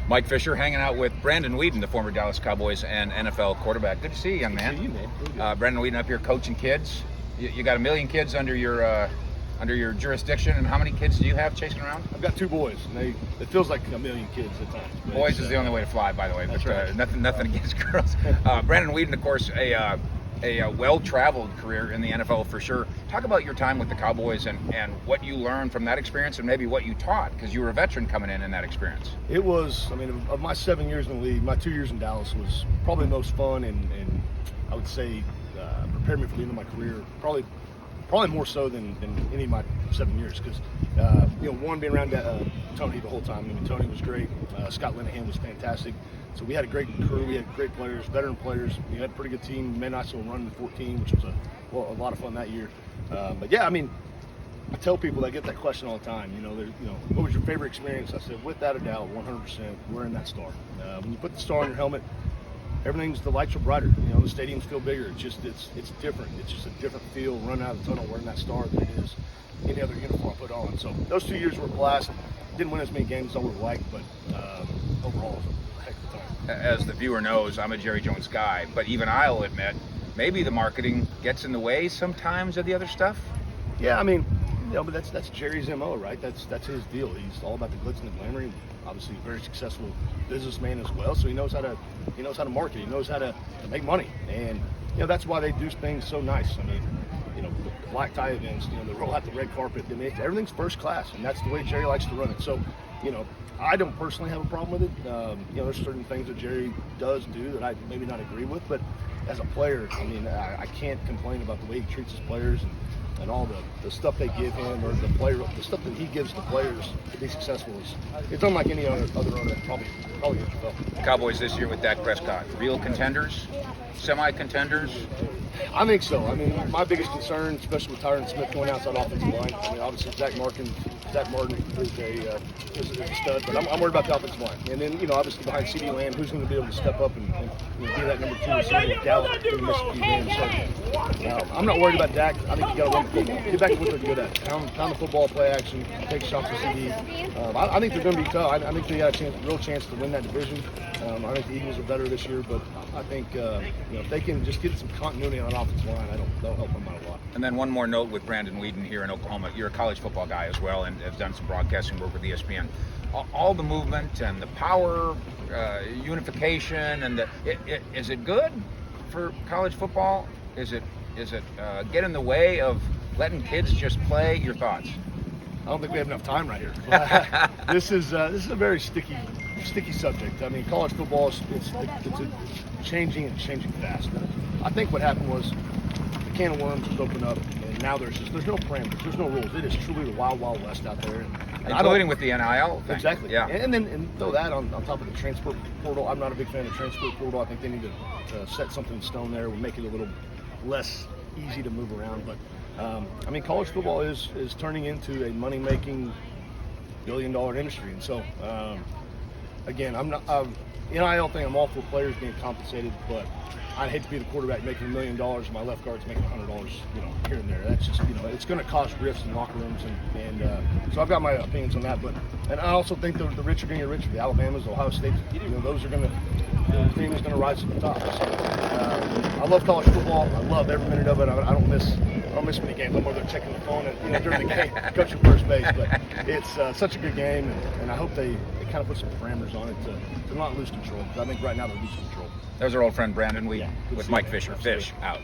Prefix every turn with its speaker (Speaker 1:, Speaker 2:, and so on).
Speaker 1: Mike Fisher hanging out with Brandon Weeden, the former Dallas Cowboys and NFL quarterback. Good to see you, young man.
Speaker 2: Good to see you, man.
Speaker 1: Brandon Weeden up here coaching kids. You got 1 million kids under your jurisdiction, and how many kids do you have chasing around?
Speaker 2: I've got 2 boys, and it feels like 1 million kids at times.
Speaker 1: Boys is the only way to fly, by the way.
Speaker 2: That's
Speaker 1: but
Speaker 2: right.
Speaker 1: Nothing against girls. Brandon Weeden, of course, a well-traveled career in the NFL for sure. Talk about your time with the Cowboys and what you learned from that experience, and maybe what you taught, because you were a veteran coming in that experience.
Speaker 2: It was, of my 7 years in the league, my 2 years in Dallas was probably the most fun, and I would say prepared me for the end of my career. Probably more so than any of my 7 years, because one, being around Tony the whole time. Tony was great. Scott Linehan was fantastic. So we had a great crew. We had great players, veteran players. We had a pretty good team. We made a nice little run in 14, which was a lot of fun that year. But yeah, I tell people that get that question all the time. What was your favorite experience? I said, without a doubt, 100%, wearing that star. When you put the star on your helmet, the lights are brighter. The stadiums feel bigger. It's different. It's just a different feel running out of the tunnel wearing that star than it is any other uniform I put on. So those 2 years were a blast. Didn't win as many games as I would have liked, but overall it was a heck of a time. As
Speaker 1: the viewer knows, I'm a Jerry Jones guy, but even I'll admit, maybe the marketing gets in the way sometimes of the other stuff.
Speaker 2: Yeah, but that's Jerry's MO, right? That's his deal. He's all about the glitz and the glamour. He's obviously a very successful businessman as well, so he knows how to market. He knows how to make money, and that's why they do things so nice. The black tie events, they roll out the red carpet. Everything's first class, and that's the way Jerry likes to run it. So, I don't personally have a problem with it. There's certain things that Jerry does do that I maybe not agree with, but as a player, I can't complain about the way he treats his players and all the stuff they give him, or the stuff that he gives the players to be successful. It's unlike any other owner that probably NFL.
Speaker 1: Cowboys this year with Dak Prescott, real contenders, semi-contenders?
Speaker 2: I think so. My biggest concern, especially with Tyron Smith going outside offensive line, obviously Zach Martin is a stud, but I'm worried about the offensive line. And then, obviously behind CeeDee Lamb, who's going to be able to step up and be that number 2 receiver with Gallup to miss a few games. So, I'm not worried about Dak. I think you got to run the football. Get back to what they're good at. Pound the football, play action, take shots with CeeDee. I think they're going to be tough. I think they got a real chance to win that division. I think the Eagles are better this year, but I think if they can just get some continuity on an offensive line, that'll help them out a lot.
Speaker 1: And then one more note with Brandon Weeden here in Oklahoma. You're a college football guy as well, and have done some broadcasting work with ESPN. All the movement and the power, unification, and is it good for college football? Is it get in the way of letting kids just play? Your thoughts?
Speaker 2: I don't think we have enough time right here. This is a very sticky subject. College football is changing fast. I think what happened was the can of worms was opened up, and now there's no parameters, there's no rules. It is truly the wild west out there.
Speaker 1: Including with the NIL thing.
Speaker 2: Exactly.
Speaker 1: Yeah.
Speaker 2: And throw that on top of the transfer portal. I'm not a big fan of the transfer portal. I think they need to set something in stone there. We'll make it a little less easy to move around. But college football is turning into a money-making billion-dollar industry, and so again, I'm not NIL thing. I'm all for players being compensated, but I'd hate to be the quarterback making $1 million and my left guard's making $100, here and there. That's just, it's going to cause rifts in locker rooms, and so I've got my opinions on that. And I also think the rich are going to get richer. The Alabamas, the Ohio States, those are going to, the team is going to rise to the top. So, I love college football. I love every minute of it. I don't miss many games. I'm over there checking the phone during the game, coaching first base. But it's such a good game, and I hope they kind of put some parameters on it to not lose control. Because I think right now they're losing control.
Speaker 1: There's our old friend Brandon Weeden with Mike Fisher.
Speaker 2: Absolutely.
Speaker 1: Fish out.